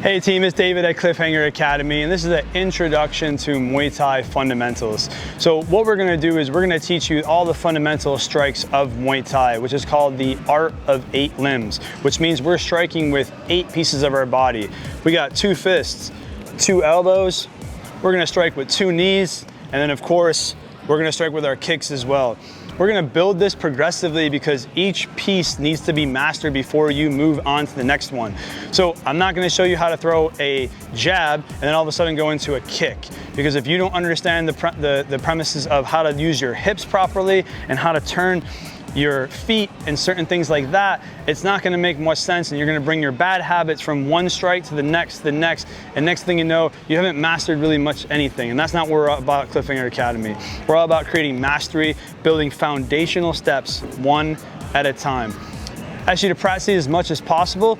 Hey team, it's David at Cliffhanger Academy, and this is an introduction to Muay Thai Fundamentals. So what we're gonna do is we're gonna teach you all the fundamental strikes of Muay Thai, which is called the art of 8 limbs, which means we're striking with 8 pieces of our body. We got 2 fists, 2 elbows, we're gonna strike with 2 knees, and then of course, we're gonna strike with our kicks as well. We're gonna build this progressively because each piece needs to be mastered before you move on to the next one. So I'm not gonna show you how to throw a jab and then all of a sudden go into a kick. Because if you don't understand the premises of how to use your hips properly and how to turn your feet and certain things like that, it's not gonna make much sense, and you're gonna bring your bad habits from one strike to the next, and next thing you know, you haven't mastered really much anything. And that's not what we're about at Cliffhanger Academy. We're all about creating mastery, building foundational steps one at a time. I ask you to practice as much as possible.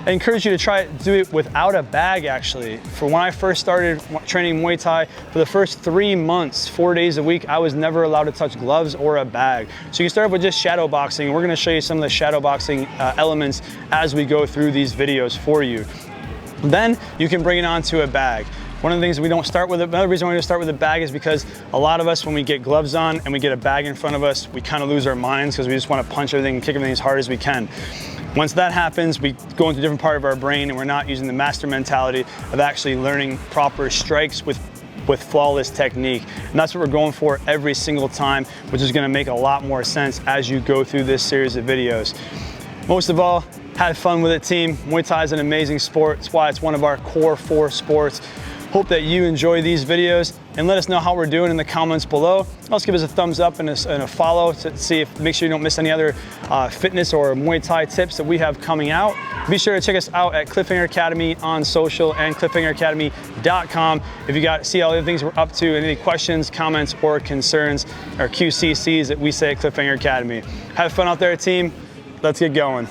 I encourage you to try to do it without a bag actually. For when I first started training Muay Thai, for the first 3 months, 4 days a week, I was never allowed to touch gloves or a bag. So you start with just shadow boxing. We're gonna show you some of the shadow boxing elements as we go through these videos for you. Then you can bring it onto a bag. One of the things we don't start with, another reason why we don't start with a bag is because a lot of us, when we get gloves on and we get a bag in front of us, we kind of lose our minds because we just want to punch everything and kick everything as hard as we can. Once that happens, we go into a different part of our brain and we're not using the master mentality of actually learning proper strikes with flawless technique. And that's what we're going for every single time, which is gonna make a lot more sense as you go through this series of videos. Most of all, have fun with it, team. Muay Thai is an amazing sport. That's why it's one of our core 4 sports. Hope that you enjoy these videos and let us know how we're doing in the comments below. Also give us a thumbs up and a follow to see if, make sure you don't miss any other fitness or Muay Thai tips that we have coming out. Be sure to check us out at Cliffhanger Academy on social and cliffhangeracademy.com. If you see all the things we're up to, any questions, comments, or concerns, or QCCs that we say at Cliffhanger Academy. Have fun out there, team. Let's get going.